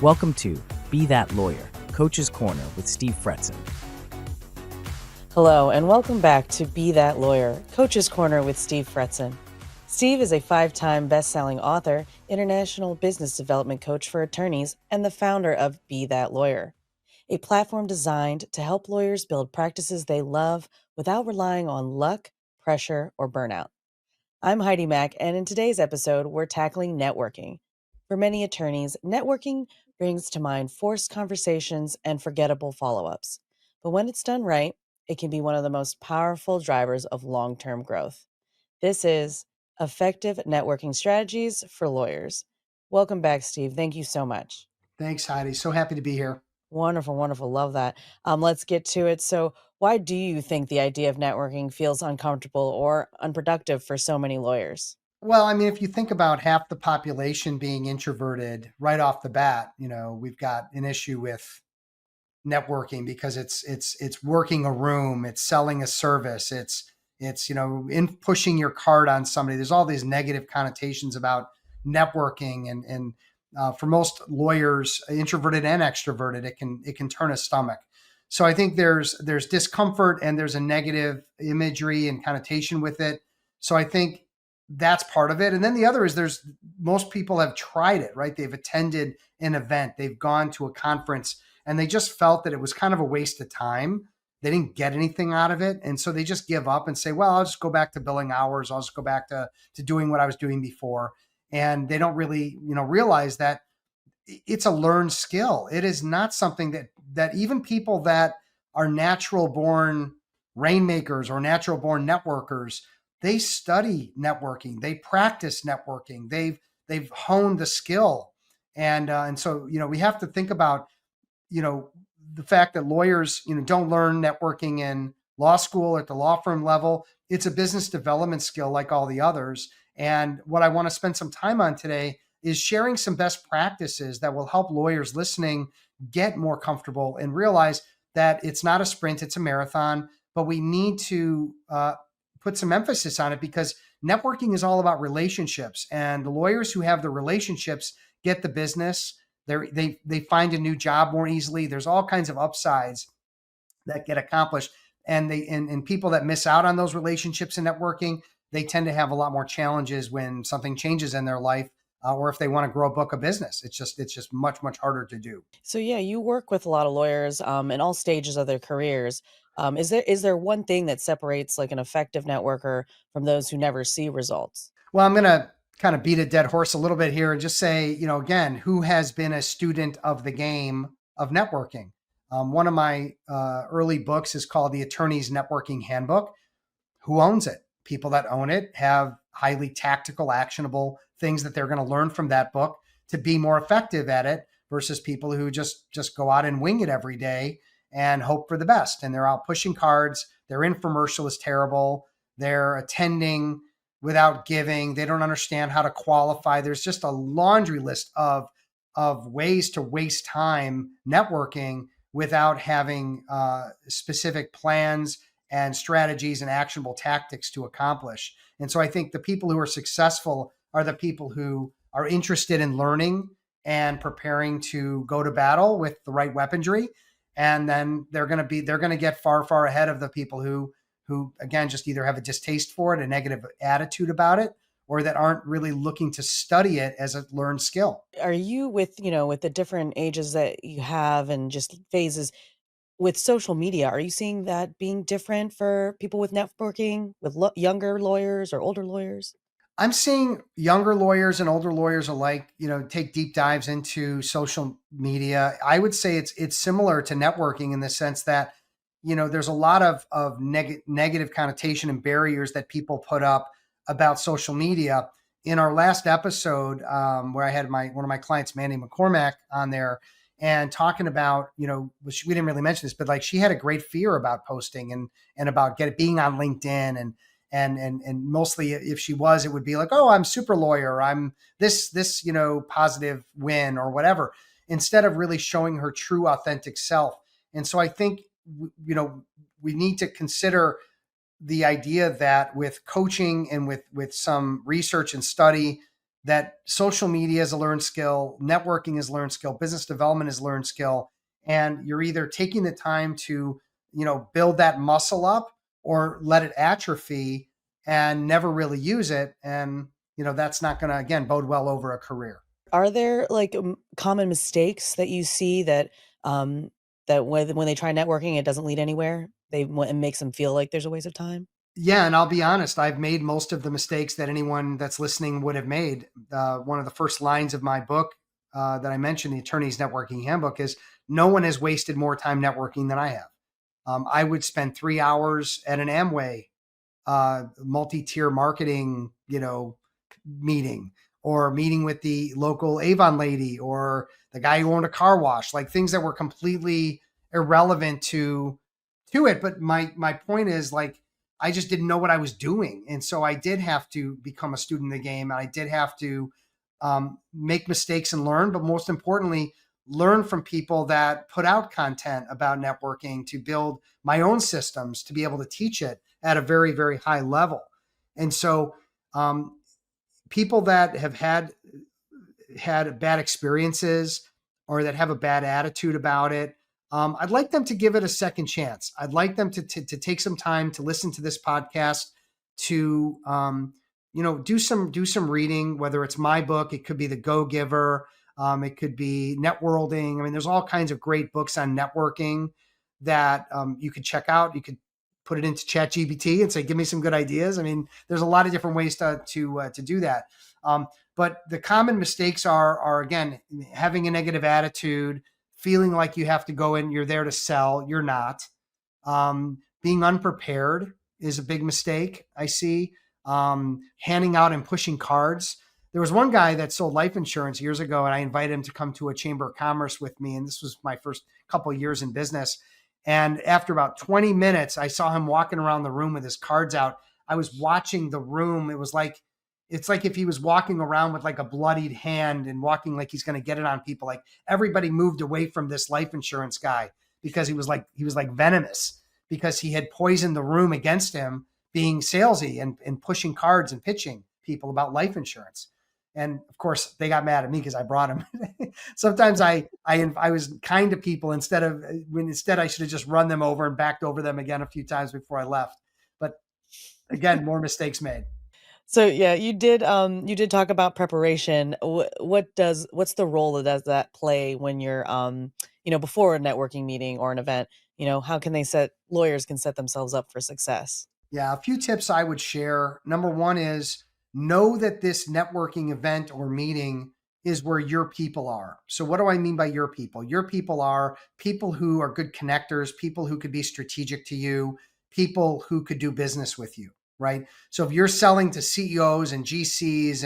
Welcome to Be That Lawyer, Coach's Corner with Steve Fretzin. Hello, and welcome back to Be That Lawyer, Coach's Corner with Steve Fretzin. Steve is a 5-time best-selling author, international business development coach for attorneys, and the founder of Be That Lawyer, a platform designed to help lawyers build practices they love without relying on luck, pressure, or burnout. I'm Heidi Mack, and in today's episode, we're tackling networking. For many attorneys, networking brings to mind forced conversations and forgettable follow-ups. But when it's done right, it can be one of the most powerful drivers of long-term growth. This is Effective Networking Strategies for Lawyers. Welcome back, Steve. Thank you so much. Thanks, Heidi. So happy to be here. Wonderful, wonderful. Love that. Let's get to it. So, why do you think the idea of networking feels uncomfortable or unproductive for so many lawyers? Well, I mean, if you think about half the population being introverted right off the bat, we've got an issue with networking because it's working a room, it's selling a service, it's in pushing your card on somebody. There's all these negative connotations about networking, and for most lawyers, introverted and extroverted, it can turn a stomach. So I think there's discomfort and there's a negative imagery and connotation with it. So I think that's part of it. And then the other is most people have tried it, right? They've attended an event, they've gone to a conference, and they just felt that it was kind of a waste of time. They didn't get anything out of it. And so they just give up and say, well, I'll just go back to billing hours. I'll just go back to doing what I was doing before. And they don't really, realize that it's a learned skill. It is not something that even people that are natural born rainmakers or natural born networkers, they study networking, they practice networking, they've honed the skill. And so, we have to think about, the fact that lawyers, don't learn networking in law school or at the law firm level. It's a business development skill like all the others. And what I want to spend some time on today is sharing some best practices that will help lawyers listening get more comfortable and realize that it's not a sprint, it's a marathon, but we need to put some emphasis on it because networking is all about relationships, and the lawyers who have the relationships get the business. They find a new job more easily. There's all kinds of upsides that get accomplished, and people that miss out on those relationships and networking, they tend to have a lot more challenges when something changes in their life, or if they want to grow a book of business. It's just much harder to do. So yeah, you work with a lot of lawyers in all stages of their careers. Is there one thing that separates like an effective networker from those who never see results? Well, I'm going to kind of beat a dead horse a little bit here and just say, again, who has been a student of the game of networking? One of my early books is called The Attorney's Networking Handbook. Who owns it? People that own it have highly tactical, actionable things that they're going to learn from that book to be more effective at it versus people who just go out and wing it every day and hope for the best. And they're out pushing cards. Their infomercial is terrible. They're attending without giving. They don't understand how to qualify. There's just a laundry list of ways to waste time networking without having specific plans and strategies and actionable tactics to accomplish. And so I think the people who are successful are the people who are interested in learning and preparing to go to battle with the right weaponry. And then they're going to get far ahead of the people who again, just either have a distaste for it, a negative attitude about it, or that aren't really looking to study it as a learned skill. Are you with the different ages that you have and just phases with social media, are you seeing that being different for people with networking, with younger lawyers or older lawyers? I'm seeing younger lawyers and older lawyers alike, take deep dives into social media. I would say it's similar to networking in the sense that, there's a lot of negative connotation and barriers that people put up about social media. In our last episode, where I had one of my clients, Mandy McCormack, on there and talking about, we didn't really mention this, but like she had a great fear about posting and about being on LinkedIn and mostly if she was, it would be like, oh, I'm super lawyer. I'm this, positive win or whatever, instead of really showing her true authentic self. And so I think, we need to consider the idea that with coaching and with some research and study, that social media is a learned skill, networking is a learned skill, business development is a learned skill. And you're either taking the time to, build that muscle up or let it atrophy and never really use it. And, that's not going to, again, bode well over a career. Are there like common mistakes that you see that that when they try networking, it doesn't lead anywhere? It makes them feel like there's a waste of time. Yeah, and I'll be honest, I've made most of the mistakes that anyone that's listening would have made. One of the first lines of my book that I mentioned, the Attorney's Networking Handbook, is no one has wasted more time networking than I have. I would spend 3 hours at an Amway multi-tier marketing, meeting, or meeting with the local Avon lady or the guy who owned a car wash, like things that were completely irrelevant to it. But my point is, like, I just didn't know what I was doing. And so I did have to become a student of the game. And I did have to make mistakes and learn, but most importantly, learn from people that put out content about networking to build my own systems to be able to teach it at a very, very high level. And so people that have had bad experiences or that have a bad attitude about it, I'd like them to give it a second chance. I'd like them to take some time to listen to this podcast, to do some reading, whether it's my book, it could be The Go Giver, it could be Networlding. I mean, there's all kinds of great books on networking that you could check out. You could put it into ChatGPT and say, give me some good ideas. I mean, there's a lot of different ways to do that. But the common mistakes are again, having a negative attitude, feeling like you have to go in, you're there to sell, you're not. Being unprepared is a big mistake I see. Handing out and pushing cards. There was one guy that sold life insurance years ago, and I invited him to come to a chamber of commerce with me. And this was my first couple of years in business. And after about 20 minutes, I saw him walking around the room with his cards out. I was watching the room. It's like if he was walking around with like a bloodied hand and walking like he's going to get it on people. Like everybody moved away from this life insurance guy because he was like venomous, because he had poisoned the room against him, being salesy and pushing cards and pitching people about life insurance. And of course they got mad at me because I brought him. Sometimes I was kind to people instead I should have just run them over and backed over them again a few times before I left. But again, more mistakes made. So yeah, you did talk about preparation. What's the role that play when you're before a networking meeting or an event? How can lawyers can set themselves up for success? Yeah, a few tips I would share. Number one is know that this networking event or meeting is where your people are. So what do I mean by your people? Your people are people who are good connectors, people who could be strategic to you, people who could do business with you, right? So if you're selling to CEOs and GCs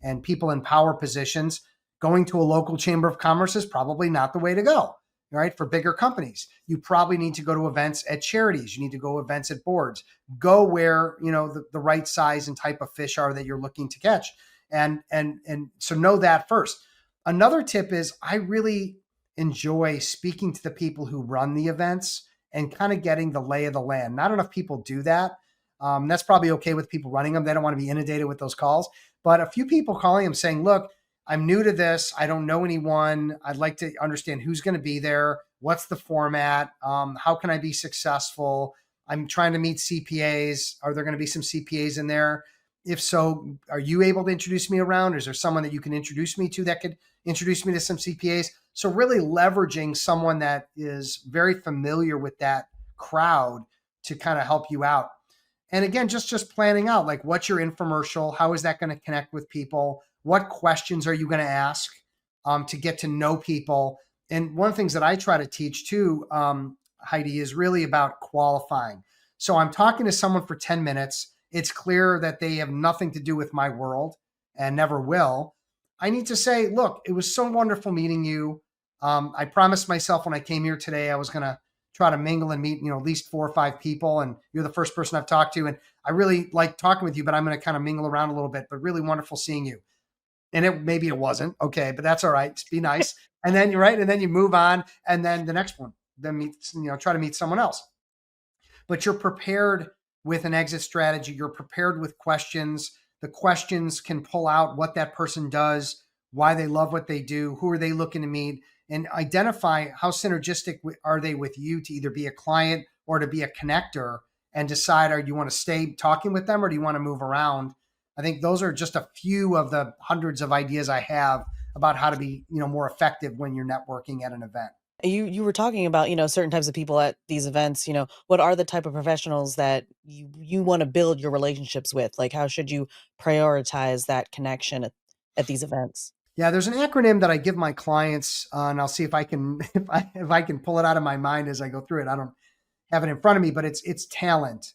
and people in power positions, going to a local chamber of commerce is probably not the way to go. Right? For bigger companies, you probably need to go to events at charities. You need to go events at boards. Go where the right size and type of fish are that you're looking to catch, and so know that first. Another tip is I really enjoy speaking to the people who run the events and kind of getting the lay of the land. Not enough people do that. That's probably okay with people running them. They don't want to be inundated with those calls, but a few people calling them saying, "Look, I'm new to this. I don't know anyone. I'd like to understand who's going to be there. What's the format? How can I be successful? I'm trying to meet CPAs. Are there going to be some CPAs in there? If so, are you able to introduce me around? Or is there someone that you can introduce me to that could introduce me to some CPAs?" So really leveraging someone that is very familiar with that crowd to kind of help you out. And again, just planning out, like, what's your infomercial? How is that going to connect with people? What questions are you going to ask to get to know people? And one of the things that I try to teach too, Heidi, is really about qualifying. So I'm talking to someone for 10 minutes. It's clear that they have nothing to do with my world and never will. I need to say, look, it was so wonderful meeting you. I promised myself when I came here today, I was going to try to mingle and meet, at least 4 or 5 people. And you're the first person I've talked to. And I really like talking with you, but I'm going to kind of mingle around a little bit, but really wonderful seeing you. And maybe it wasn't. Okay, but that's all right. Just be nice. And then you're right. And then you move on. And then the next one, then try to meet someone else. But you're prepared with an exit strategy. You're prepared with questions. The questions can pull out what that person does, why they love what they do, who are they looking to meet, and identify how synergistic are they with you to either be a client or to be a connector, and decide, do you want to stay talking with them or do you want to move around? I think those are just a few of the hundreds of ideas I have about how to be, more effective when you're networking at an event. You were talking about, certain types of people at these events. What are the type of professionals that you want to build your relationships with? Like, how should you prioritize that connection at these events? Yeah, there's an acronym that I give my clients, and I'll see if I can if I can pull it out of my mind as I go through it. I don't have it in front of me, but it's talent.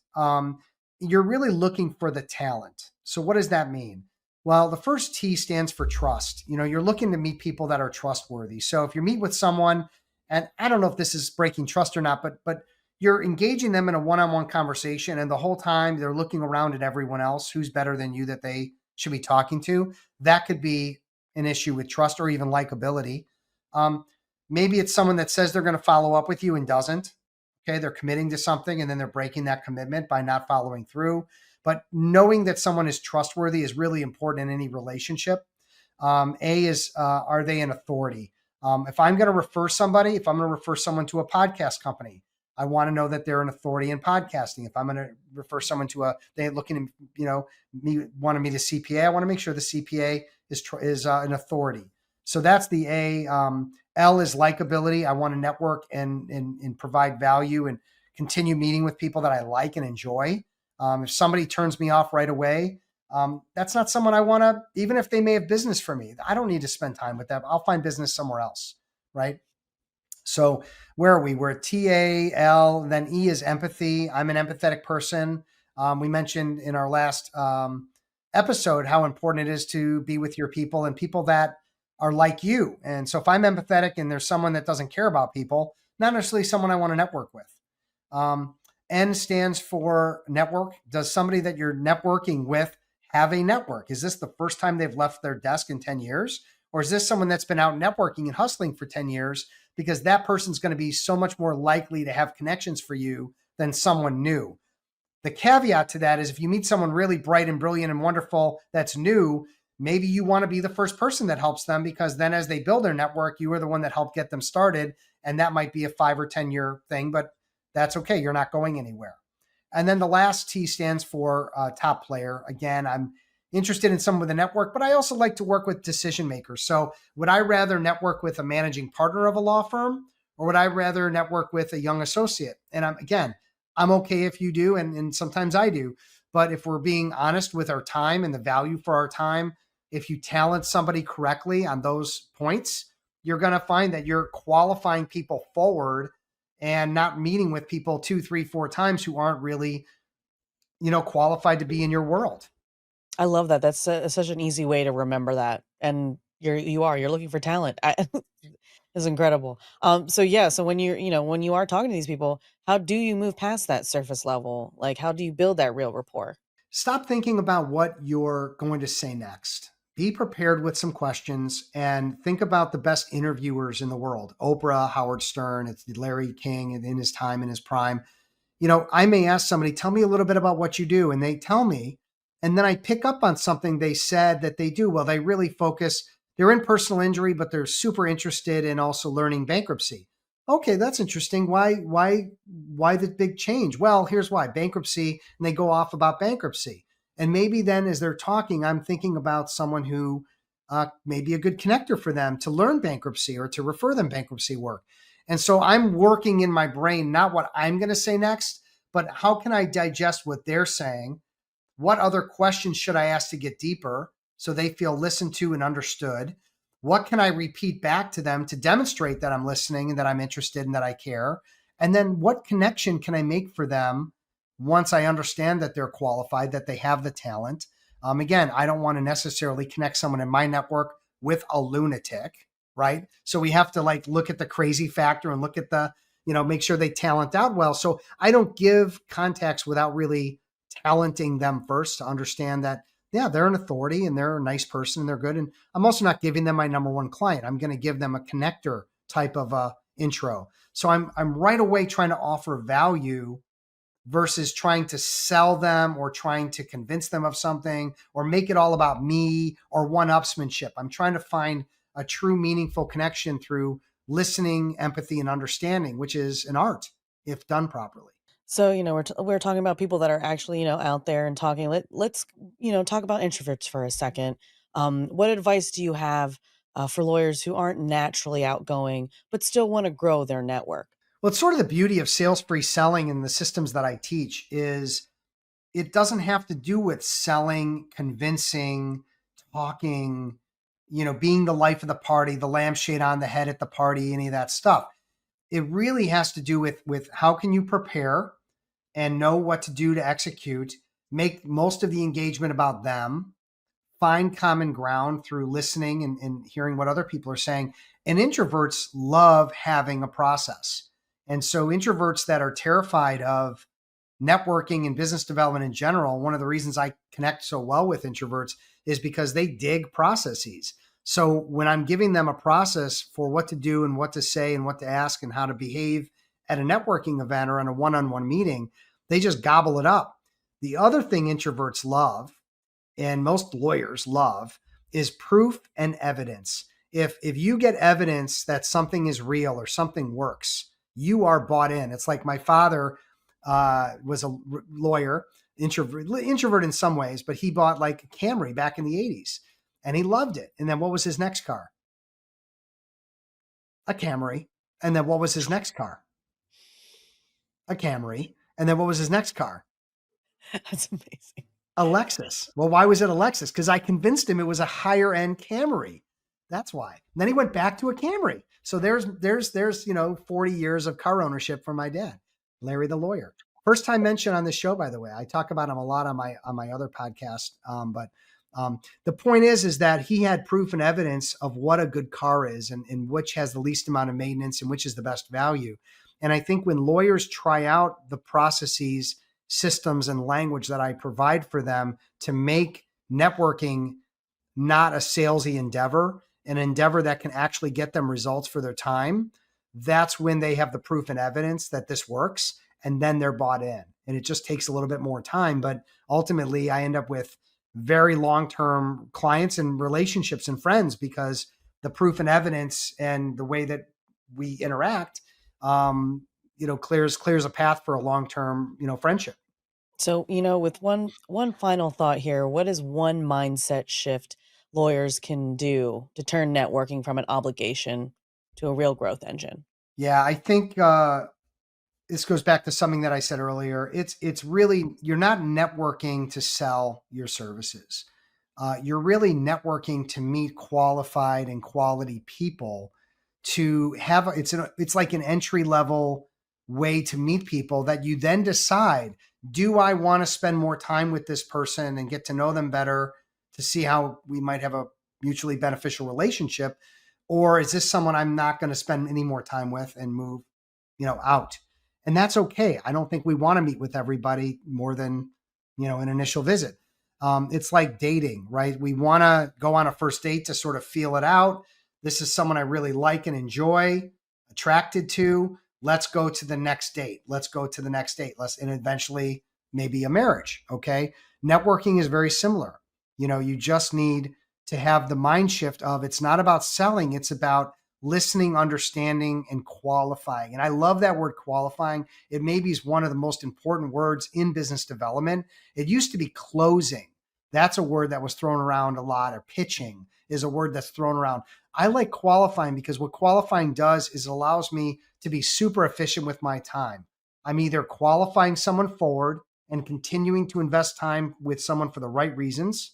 You're really looking for the talent. So what does that mean? Well, the first T stands for trust. You're looking to meet people that are trustworthy. So if you meet with someone, and I don't know if this is breaking trust or not, but you're engaging them in a one-on-one conversation, and the whole time they're looking around at everyone else who's better than you that they should be talking to. That could be an issue with trust or even likability. Maybe it's someone that says they're going to follow up with you and doesn't. Okay, they're committing to something and then they're breaking that commitment by not following through. But knowing that someone is trustworthy is really important in any relationship. A is, are they an authority? If I'm going to refer someone to a podcast company, I want to know that they're an authority in podcasting. If I'm going to refer someone to they're looking to, want to meet a CPA, I want to make sure the CPA is an authority. So that's the A. L is likability. I want to network and provide value and continue meeting with people that I like and enjoy. If somebody turns me off right away, that's not someone I want to, even if they may have business for me, I don't need to spend time with them. I'll find business somewhere else, right? So where are we? We're at TAL, then E is empathy. I'm an empathetic person. We mentioned in our last episode how important it is to be with your people and people that are like you. And so if I'm empathetic and there's someone that doesn't care about people, not necessarily someone I want to network with. N stands for network. Does somebody that you're networking with have a network? Is this the first time they've left their desk in 10 years? Or is this someone that's been out networking and hustling for 10 years? Because that person's going to be so much more likely to have connections for you than someone new. The caveat to that is if you meet someone really bright and brilliant and wonderful that's new, maybe you want to be the first person that helps them, because then as they build their network, you are the one that helped get them started. And that might be a 5 or 10 year thing, but that's okay. You're not going anywhere. And then the last T stands for top player. Again, I'm interested in someone with a network, but I also like to work with decision makers. So would I rather network with a managing partner of a law firm, or would I rather network with a young associate? And I'm okay if you do, and sometimes I do. But if we're being honest with our time and the value for our time, if you talent somebody correctly on those points, you're going to find that you're qualifying people forward and not meeting with people 2, 3, 4 times who aren't really, qualified to be in your world. I love that. That's such an easy way to remember that. And you're looking for talent. It's incredible. So when when you are talking to these people, how do you move past that surface level? Like, how do you build that real rapport? Stop thinking about what you're going to say next. Be prepared with some questions and think about the best interviewers in the world. Oprah, Howard Stern, it's Larry King in his time, in his prime. I may ask somebody, tell me a little bit about what you do. And they tell me, and then I pick up on something they said that they do. Well, they really focus, they're in personal injury, but they're super interested in also learning bankruptcy. Okay, that's interesting. Why the big change? Well, here's why: bankruptcy, and they go off about bankruptcy. And maybe then as they're talking, I'm thinking about someone who may be a good connector for them to learn bankruptcy or to refer them bankruptcy work. And so I'm working in my brain, not what I'm going to say next, but how can I digest what they're saying? What other questions should I ask to get deeper so they feel listened to and understood? What can I repeat back to them to demonstrate that I'm listening and that I'm interested and that I care? And then what connection can I make for them once I understand that they're qualified, that they have the talent? Again, I don't want to necessarily connect someone in my network with a lunatic, right? So we have to look at the crazy factor and look at the, make sure they talent out well. So I don't give contacts without really talenting them first to understand that, yeah, they're an authority and they're a nice person and they're good. And I'm also not giving them my number one client. I'm going to give them a connector type of intro. So I'm right away trying to offer value versus trying to sell them or trying to convince them of something or make it all about me or one-upsmanship. I'm trying to find a true meaningful connection through listening, empathy, and understanding, which is an art if done properly. So, we're talking about people that are actually, out there and talking. Let's, talk about introverts for a second. What advice do you have for lawyers who aren't naturally outgoing, but still want to grow their network? Well, it's sort of the beauty of sales-free selling and the systems that I teach is it doesn't have to do with selling, convincing, talking, being the life of the party, the lampshade on the head at the party, any of that stuff. It really has to do with how can you prepare and know what to do to execute, make most of the engagement about them, find common ground through listening and hearing what other people are saying. And introverts love having a process. And so introverts that are terrified of networking and business development in general, one of the reasons I connect so well with introverts is because they dig processes. So when I'm giving them a process for what to do and what to say and what to ask and how to behave at a networking event or in a one-on-one meeting, they just gobble it up. The other thing introverts love, and most lawyers love, is proof and evidence. If you get evidence that something is real or something works, you are bought in. It's like my father was a lawyer, introvert in some ways, but he bought like a Camry back in the 80s and he loved it. And then what was his next car? A Camry. And then what was his next car? A Camry. And then what was his next car? That's amazing. A Lexus. Well, why was it a Lexus? Because I convinced him it was a higher end Camry. That's why. And then he went back to a Camry. So there's 40 years of car ownership from my dad, Larry the lawyer. First time mention on this show, by the way. I talk about him a lot on my other podcast. But the point is that he had proof and evidence of what a good car is and which has the least amount of maintenance and which is the best value. And I think when lawyers try out the processes, systems, and language that I provide for them to make networking not a salesy endeavor, an endeavor that can actually get them results for their time, that's when they have the proof and evidence that this works. And then they're bought in. And it just takes a little bit more time. But ultimately, I end up with very long-term clients and relationships and friends because the proof and evidence and the way that we interact, clears a path for a long-term, friendship. So, with one final thought here, what is one mindset shift lawyers can do to turn networking from an obligation to a real growth engine? Yeah, I think this goes back to something that I said earlier. It's really, you're not networking to sell your services. You're really networking to meet qualified and quality people to have, it's like an entry level way to meet people that you then decide, do I want to spend more time with this person and get to know them better to see how we might have a mutually beneficial relationship? Or is this someone I'm not going to spend any more time with and move, out? And that's okay. I don't think we want to meet with everybody more than, an initial visit. It's like dating, right? We want to go on a first date to sort of feel it out. This is someone I really like and enjoy, attracted to. Let's go to the next date. Let's go to the next date. And eventually maybe a marriage. Okay. Networking is very similar. You just need to have the mind shift of it's not about selling. It's about listening, understanding, and qualifying. And I love that word qualifying. It maybe is one of the most important words in business development. It used to be closing. That's a word that was thrown around a lot, or pitching is a word that's thrown around. I like qualifying because what qualifying does is it allows me to be super efficient with my time. I'm either qualifying someone forward and continuing to invest time with someone for the right reasons,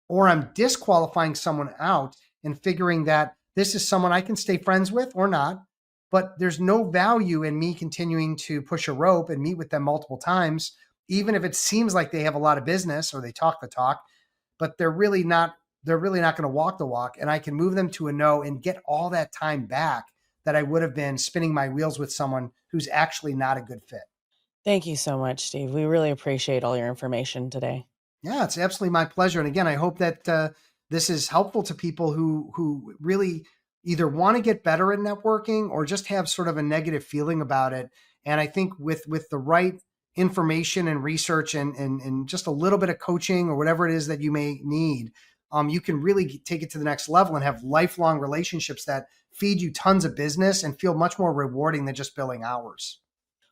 or I'm disqualifying someone out and figuring that this is someone I can stay friends with or not, but there's no value in me continuing to push a rope and meet with them multiple times, even if it seems like they have a lot of business or they talk the talk, but they're really not going to walk the walk. And I can move them to a no and get all that time back that I would have been spinning my wheels with someone who's actually not a good fit. Thank you so much, Steve. We really appreciate all your information today. Yeah, it's absolutely my pleasure. And again, I hope that this is helpful to people who really either want to get better at networking or just have sort of a negative feeling about it. And I think with the right information and research and just a little bit of coaching or whatever it is that you may need, you can really take it to the next level and have lifelong relationships that feed you tons of business and feel much more rewarding than just billing hours.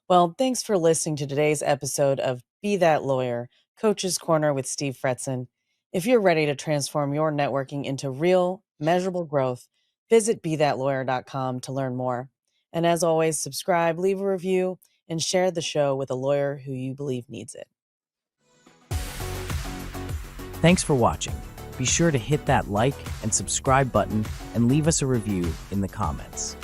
Well, thanks for listening to today's episode of Be That Lawyer, Coach's Corner with Steve Fretzin. If you're ready to transform your networking into real, measurable growth, visit bethatlawyer.com to learn more. And as always, subscribe, leave a review, and share the show with a lawyer who you believe needs it. Thanks for watching. Be sure to hit that like and subscribe button and leave us a review in the comments.